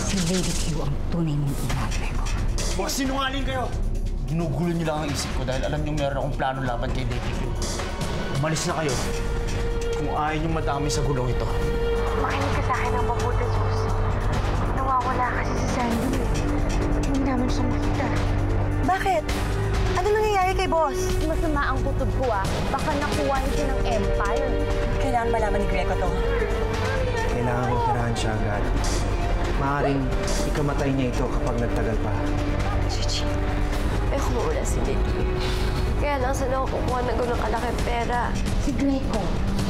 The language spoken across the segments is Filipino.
Si Lady Q ang tunay mong ina, Greco. Boss, sinungaling kayo! Ginugulo niyo lang ang isip ko dahil alam niyo meron akong plano laban kay Lady Q. Umalis na kayo kung ayaw niyong madami sa gulong ito. Makinig ka sa akin ng mabuti, Sus. Nawawala kasi si Sandy. Hindi namin siya makita. Bakit? Ano nangyayari kay boss? Masama ang kutob ko Baka nakuha niya ng Empire. Kailangan malaman ni Greco to. Kailangan operahan siya agad. Maaaring ikamatay niya ito kapag nagtagal pa. Chichi, kumuula si Lady. Kaya lang saan ako kukuha ng gano'ng kalaking pera. Si Greco,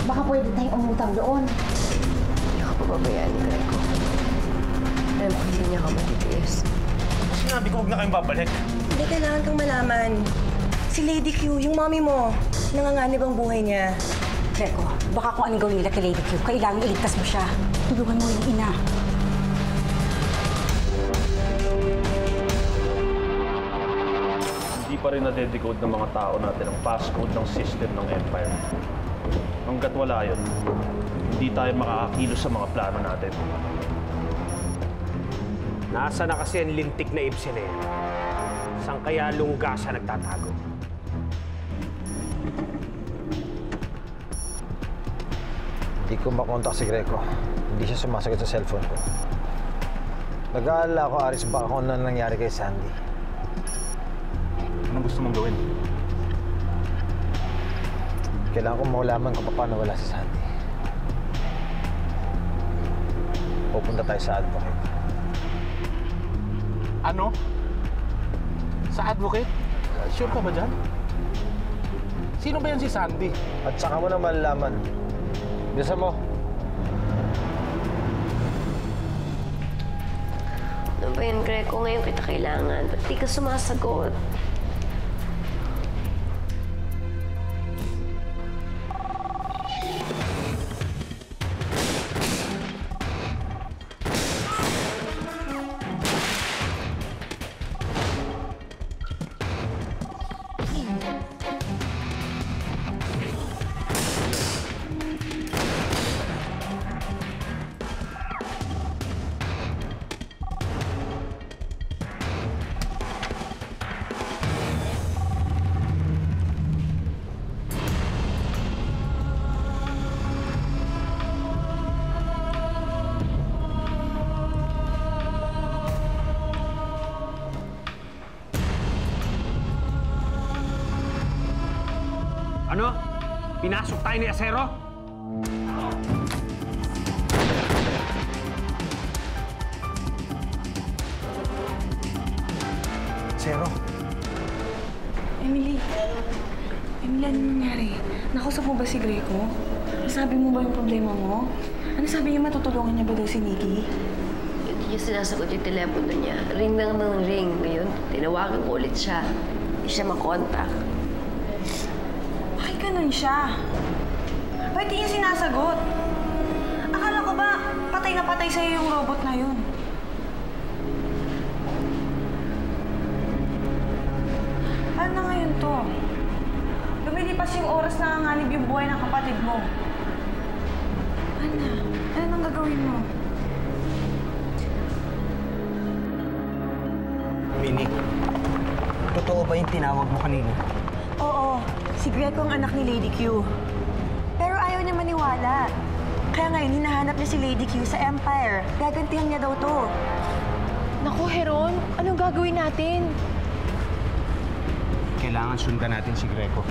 baka pwede tayong umutang doon. Hindi ka pababayaan ni Greco. Alam ko hindi niya ka matitiis. Sinabi ko huwag na kayong babalik. Hindi, kailangan kang malaman. Si Lady Q, yung mommy mo, nanganganib ang buhay niya. Greco, baka kung anong gawin nila kay Lady Q, kailangan iligtas mo siya. Tulungan mo yung ina. Hindi pa rin na-decode ng mga tao natin ang passcode ng system ng Empire. Hanggat wala yun, hindi tayo makakakilos sa mga plano natin. Nasa na kasi ang lintik na Ibsen eh. Saan kaya lungga siya nagtatago? Hindi ko makontak si Greco. Hindi siya sumasagot sa cellphone ko. Nag-aalala ako, Aris, baka kung ano nangyari kay Sandy. Anong gusto mong gawin? Kailangan kong malaman kung paano wala si Sandy. Pupunta tayo sa advocate. Ano? Sa advocate? Sure ka ba dyan? Sino ba yan si Sandy? At saka mo na malalaman. Bisa mo. Ano ba yan, Greco? Ngayon kita kailangan. Ba't di ka sumasagot? Ano? Pinasok tayo ni Acero? Acero? Emily, ano nangyari? Nakausap mo ba si Greco? Nasabi mo ba yung problema mo? Ano sabi niya, matutulungan niya ba daw si Nikki? Hindi niya sinasagot yung telepono niya. Ring lang ng ring. Ngayon, tinawagan ko ulit siya. Hindi siya makontak. Bakit ganun siya? Bakit di niya sinasagot? Akala ko ba patay na patay sa'yo yung robot na yun? Paano na ngayon to? Lumilipas yung oras na nanganganib yung buhay ng kapatid mo. Ana, ano nang gagawin mo? Minnie, totoo ba yung tinawag mo kanina? Oo, si Greco ang anak ni Lady Q. Pero ayaw niya maniwala. Kaya ngayon, hinahanap niya si Lady Q sa Empire. Gagantihan niya daw to. Naku, Heron, anong gagawin natin? Kailangan sundan natin si Greco.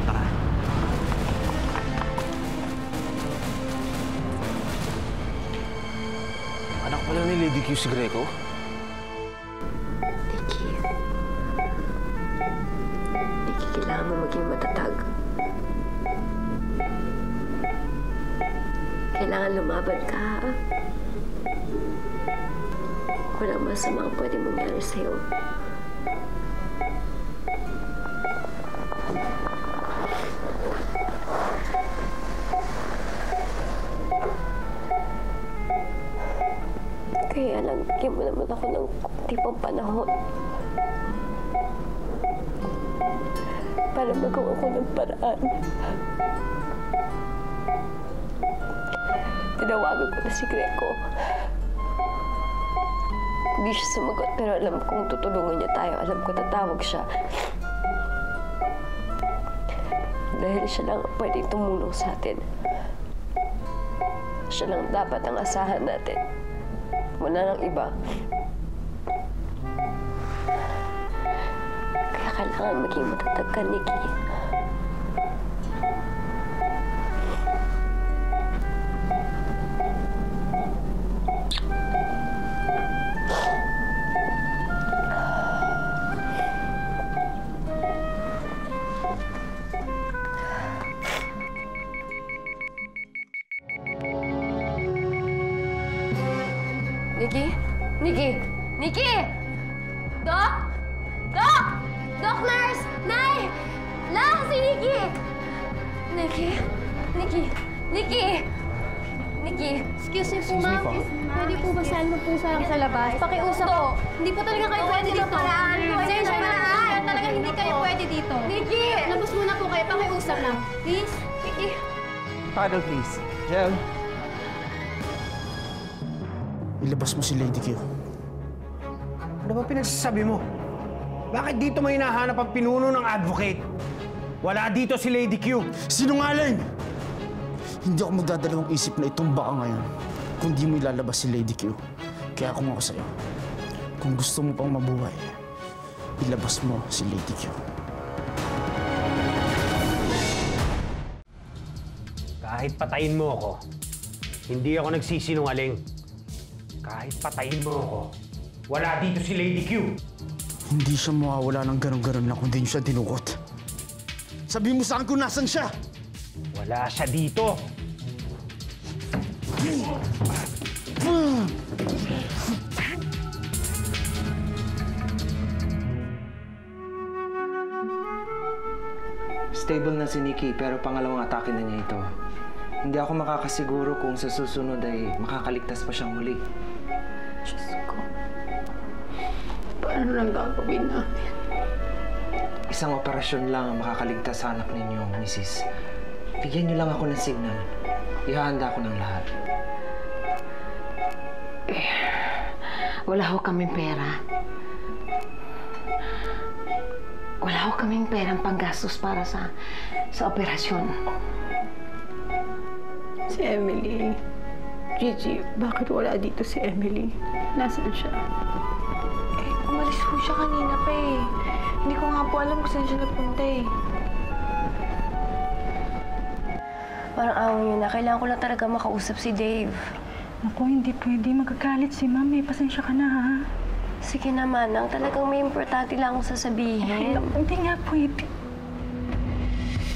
Tara. Anak pala ni Lady Q si Greco? Nikki. Nikki, kailangan mo maging matatag. Kailangan lumaban ka, ha? Walang masama ang pwede mangyari sa'yo. Kaya lang, bigyan mo naman ako ng kunti pang panahon. Para magawa ko ng paraan. Tinawagan ko na si Greco. Hindi siya sumagot, pero alam kong tutulungan niya tayo. Alam ko tatawag siya. Dahil siya lang ang pwedeng tumulong sa atin. Siya lang dapat ang asahan natin. Wala nang iba. Kaya kailangan maging matatag ka, Nikki. Nikki? Nikki? Nikki! Doc? Doc! Doc, nurse! Nay! La! Si Nikki! Nikki? Nikki? Nikki? Nikki? Excuse me po, ma'am. Pwede po ba saan mo po sa labas? Pakiusap po. Hindi po talaga kayo pwede dito. Pasensya na. Talaga hindi kayo pwede dito. Nikki! Labas muna po kayo. Pakiusap lang. Please? Nikki! Paddle, please. Jel. Ilabas mo si Lady Q. Ano ba pinagsasabi mo? Bakit dito may hinahanap ang pinuno ng advocate? Wala dito si Lady Q. Sinungaling! Hindi ako magdadalawang isip na itumba ka ngayon kung di mo ilalabas si Lady Q. Kaya kung ako sa'yo, kung gusto mo pang mabuhay, ilabas mo si Lady Q. Kahit patayin mo ako, hindi ako nagsisinungaling. Kahit patayin mo ako, wala dito si Lady Q. Hindi siya mawawala ng ganun-ganun lang kung di niyo siya dinukot. Sabihin mo sa akin kung nasan siya! Wala siya dito. Stable na si Nikki pero pangalawang atake na niya ito. Hindi ako makakasiguro kung sa susunod ay makakaligtas pa siyang muli. Diyos ko. Paano lang gagawin namin? Isang operasyon lang ang makakaligtas sa anak ninyo, Mrs. Bigyan niyo lang ako ng signal. Ihahanda ko ng lahat. Wala ho kaming pera. Wala ho kaming perang panggastos para sa operasyon. Si Emily. Gigi, bakit wala dito si Emily? Nasaan siya? Umalis po siya kanina pa eh. Hindi ko nga po alam kung saan siya nagpunta eh. Parang awa niyo na. Kailangan ko lang talaga makausap si Dave. Naku, hindi pwede. Magagalit si Ma'am eh. Pasensya ka na, ha? Sige naman, ang talagang may importante lang akong sasabihin. Hindi nga pwede.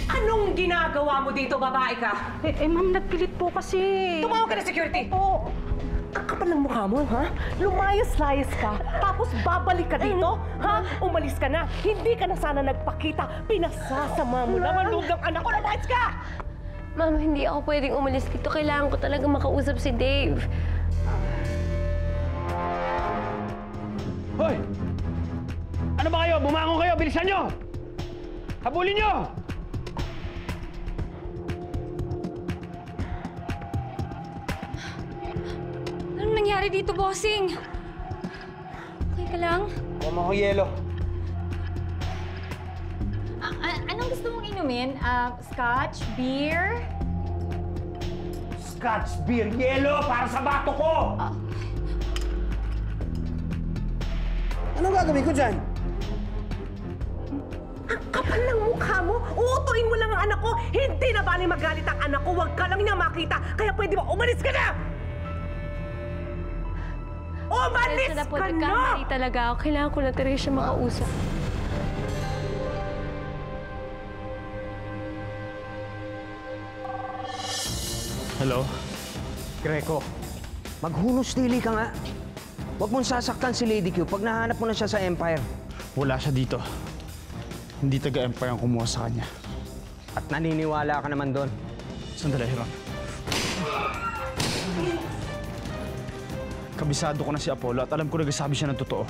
Anong ginagawa mo dito, babae ka? Ma'am, nagpilit po kasi. Tumawag ka na security! Oo. Ang kapal ng mukha mo, ha? Lumayas-layas ka, tapos babalik ka dito, ha? Umalis ka na. Hindi ka na sana nagpakita. Pinasasama mo lang ang loob ng anak ko. Lumayas ka! Ma'am, hindi ako pwedeng umalis dito. Kailangan ko talaga makausap si Dave. Hoy! Ano ba kayo? Bumangon kayo! Bilisan nyo! Habulin nyo! Anong nangyari dito, bossing? Okay ka lang? Tama ko yelo. Anong gusto mong inumin? Scotch? Beer? Scotch, beer, yelo para sa bato ko! Anong gagawin ko dyan? Ang kapal ng mukha mo. Uutuin mo lang ang anak ko. Hindi na bali magalit ang anak ko. Huwag ka lang niya makita. Kaya pwede ba umalis ka na? Umalis Pasensya na po, ka na! nagkamali talaga ako. Kailangan ko na talaga siya makausap. Hello? Greco, maghunos dili ka nga. Huwag mong sasaktan si Lady Q pag nahanap mo na siya sa Empire. Wala siya dito. Hindi taga-Empire ang kumuha sa kanya. At naniniwala ka naman doon. Sandali, Hiram. Kabisado ko na si Apollo at alam ko nagsasabi siya ng totoo.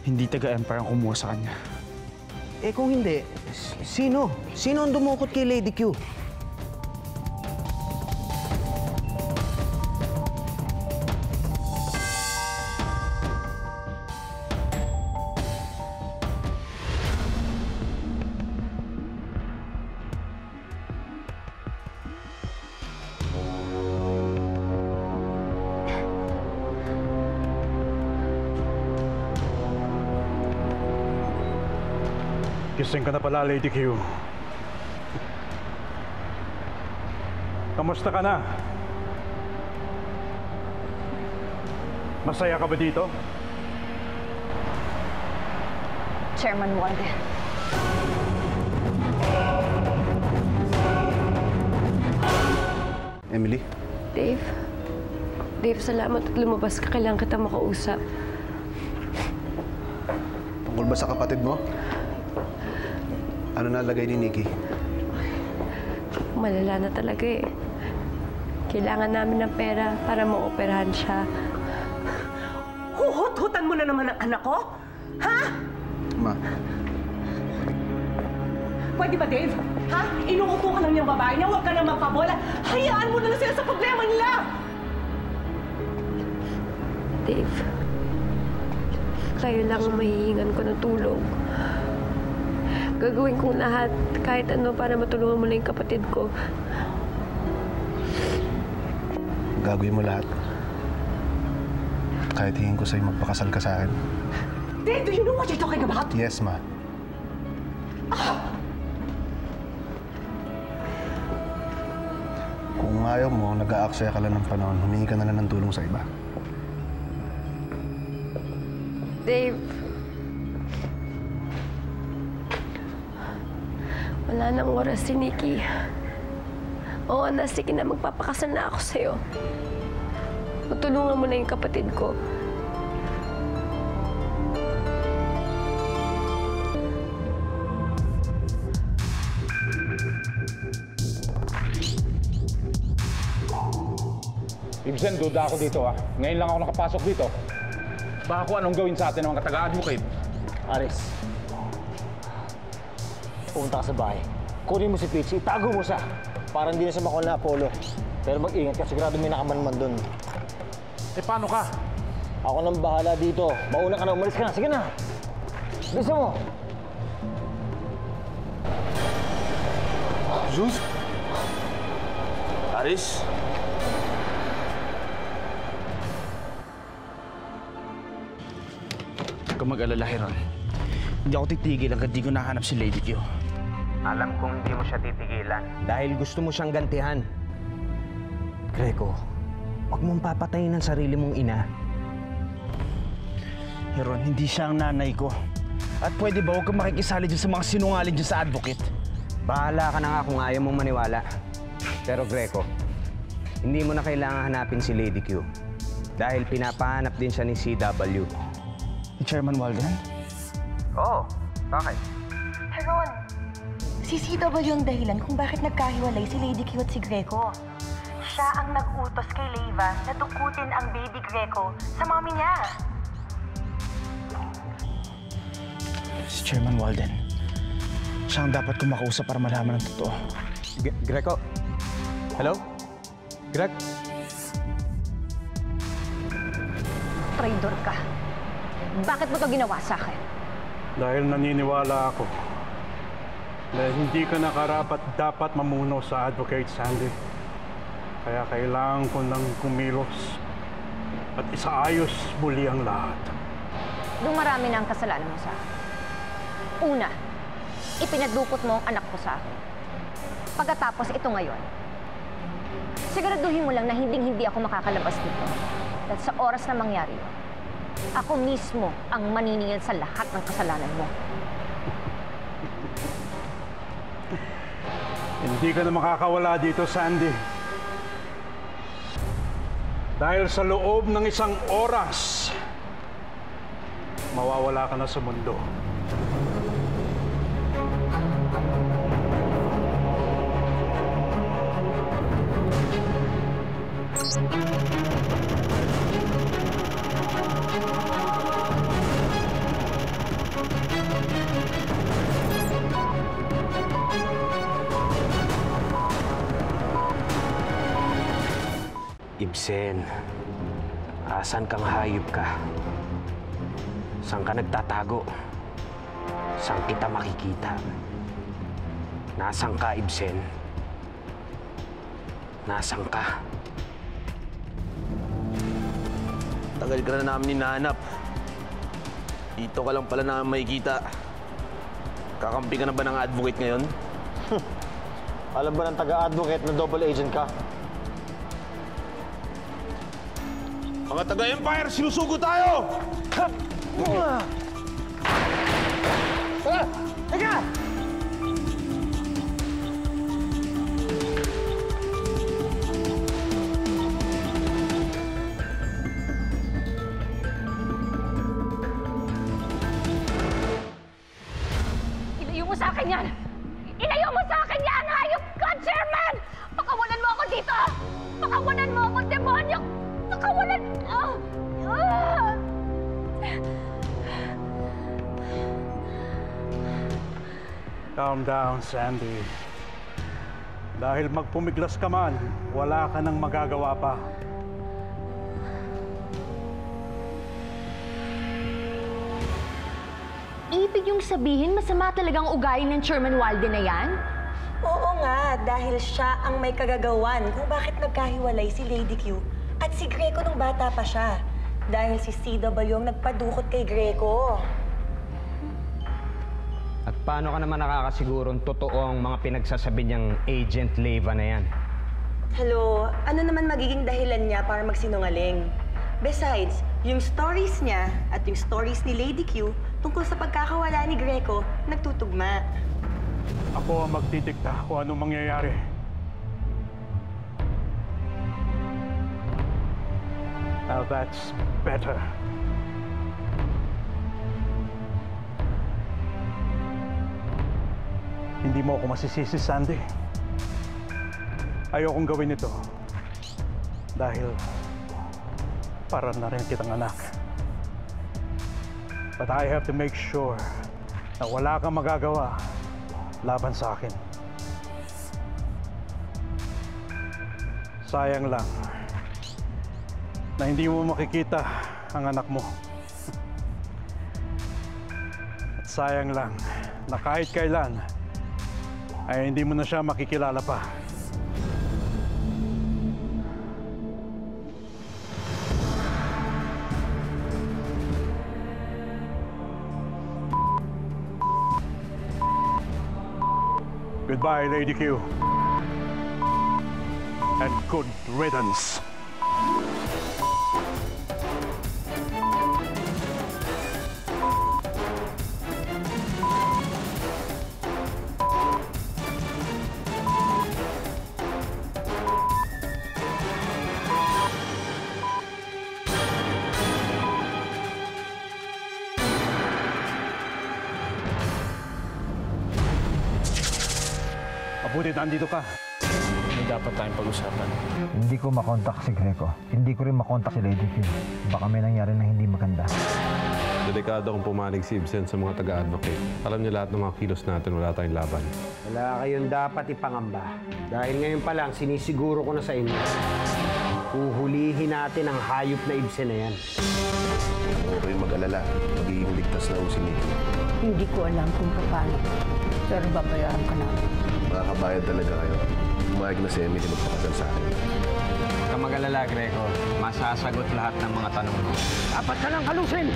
Hindi taga-Empire ang kumuha sa kanya. Eh kung hindi, sino? Sino ang dumukot kay Lady Q? Gising ka na pala, Lady Q. Kamusta ka na? Masaya ka ba dito? Chairman Walden. Emily? Dave, salamat at lumabas ka. Kailangan kita makausap. Tungkol ba sa kapatid mo? Ano nalagay ni Nikki? Malala na talaga eh. Kailangan namin ng pera para maoperahan siya. Huhut-hutan mo na naman ang anak ko? Ha? Ma. Pwede ba, Dave? Ha? Inuuto ka lang niyang babae niya, huwag ka na magpabola. Hayaan mo na lang sila sa problema nila! Dave, kayo lang ang mahihingan ko ng tulong. Gagawin kong lahat, kahit ano, para matulungan mo na yung kapatid ko. Gagawin mo lahat. Kahit hingin ko sa'yo magpakasal ka sa akin. Dave, do you know what you're talking about? Yes, ma. Kung ayaw mo, nag-aaksaya ka lang ng panahon, humingi ka na lang ng tulong sa iba. Dave, wala nang oras si Nikki. Oo, sige na, magpapakasal na ako sa'yo. Matulungan mo na yung kapatid ko. Ibsen, duda ako dito ah. Ngayon lang ako nakapasok dito. Baka kung anong gawin sa atin ng mga taga-advocate. Aris, pumunta ka sa bahay. Kunin mo si Peach, itago mo siya. Para hindi na siya makuha na Apollo. Pero mag-ingat ka, sigurado may nakamanman doon. Eh, paano ka? Ako nang bahala dito. Mauna ka na, umalis ka na. Sige na! Bisa mo! Zeus? Aris? Huwag ka mag-alala, Heron. Hindi ako titigil hanggang di ko nahanap si Lady Q. Alam kong hindi mo siya titigilan dahil gusto mo siyang gantihan. Greco, huwag mong papatayin ang sarili mong ina. Heron, hindi siya ang nanay ko. At pwede ba huwag kang makikisali dyan sa mga sinungaling dyan sa advocate? Bahala ka na nga kung ayaw mong maniwala. Pero Greco, hindi mo na kailangan hanapin si Lady Q. Dahil pinapahanap din siya ni CW. Ni Chairman Walden? Oo, bakit? Heron, si CW ang dahilan kung bakit nagkahiwalay si Lady Q at si Greco. Siya ang nag-utos kay Leiva na dukutin ang baby Greco sa mommy niya. Si Chairman Walden. Siya ang dapat kong makausap para malaman ang totoo. Greco? Hello? Greg? Traidor ka. Bakit mo to ginawa sa akin? Dahil naniniwala ako na hindi ka nakarapat dapat mamuno sa Advocate Sandy. Kaya kailangan ko nang kumilos at isaayos muli ang lahat. Dumarami na ang kasalanan mo sa akin. Una, ipinadukot mo ang anak ko sa akin. Pagkatapos ito ngayon, siguraduhin mo lang na hindi ako makakalabas dito. At sa oras na mangyari yun, ako mismo ang maniningil sa lahat ng kasalanan mo. Hindi ka na makakawala dito, Sandy. Dahil sa loob ng isang oras, mawawala ka na sa mundo. Ibsen, asan kang hayop ka? Saan ka nagtatago? Saan kita makikita? Nasaan ka, Ibsen? Nasaan ka? Tagal ka na namin hinahanap. Dito ka lang pala namin makikita. Kakampi ka na ba ng advocate ngayon? Alam ba ng taga-advocate na double agent ka? Mga taga-Empire, sinusugo tayo! Teka! Ilayo mo sa akin yan! Ilayo mo sa akin yan! Hayop ka, Chairman! Pakawalan mo ako dito! Pakawalan mo ako, demonyo! Pakawalan! Calm down, Sandy. Dahil magpumiglas ka man, wala ka nang magagawa pa. Ibig yung sabihin, masama talagang ugali ng Chairman Walden na yan? Oo nga, dahil siya ang may kagagawan kung bakit nagkahiwalay si Lady Q at si Greco nung bata pa siya. Dahil si CW ang nagpadukot kay Greco. At paano ka naman nakakasigurong totoo ang mga pinagsasabi niyang Agent Leyva na yan? Hello, ano naman magiging dahilan niya para magsinungaling? Besides, yung stories niya at yung stories ni Lady Q tungkol sa pagkakawala ni Greco, nagtutugma. Ako ang magtitikta kung anong mangyayari. Now that's better. Hindi mo ako masisisi, Sandy. Ayokong gawin ito. Dahil para na rin kitang anak. But I have to make sure na wala kang magagawa laban sa akin. Sayang lang na hindi mo makikita ang anak mo. At sayang lang na kahit kailan ay hindi mo na siya makikilala pa. Goodbye, Lady Q. And good riddance. Mabuti nandito ka. May dapat tayong pag-usapan. Hindi ko makontak si Greco. Hindi ko rin makontak si Lady Q. Baka may nangyari na hindi maganda. Delikado akong pumanig si Ibsen sa mga taga-advocate. Alam niya lahat ng mga kilos natin, wala tayong laban. Wala kayong dapat ipangamba. Dahil ngayon pa lang, sinisiguro ko na sa inyo. Uhulihin natin ang hayop na Ibsen na yan. Huwag kayong mag-alala. Magiging ligtas na si Nikki. Hindi ko alam kung paano. Pero babayaran ka namin. Makakabayad talaga kayo. Umayag na si Emily magpakasal sa akin. Huwag ka mag-alala, Greco. Masasagot lahat ng mga tanong mo. Dapat ka lang halusin!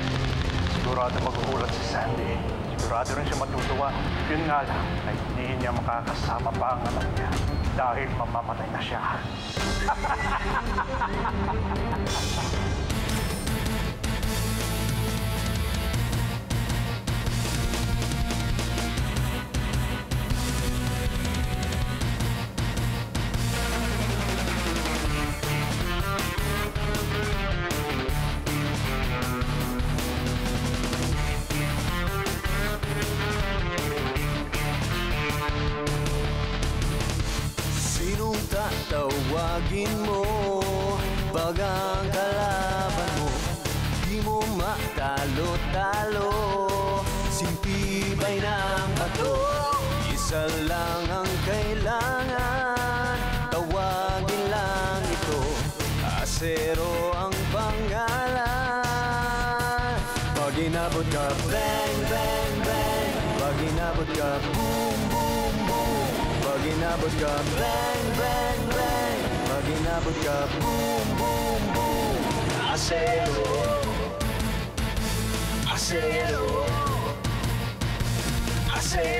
Sigurado magugulat si Sandy. Sigurado rin siya matutuwa. Yun nga lang, ay hindi niya makakasama pa ang anak niya dahil mamamatay na siya. Tawagin mo pag ang kalaban mo di mo matalo-talo. Sintibay ng bato, isa lang ang kailangan. Tawagin lang ito, Asero ang pangalan. Pag inabot ka, bang, bang, bang. Pag inabot ka, boom, boom, boom. Pag inabot ka, bang, bang, bang. Pag inabot ka, boom, boom, boom. Asero, Asero, Asero.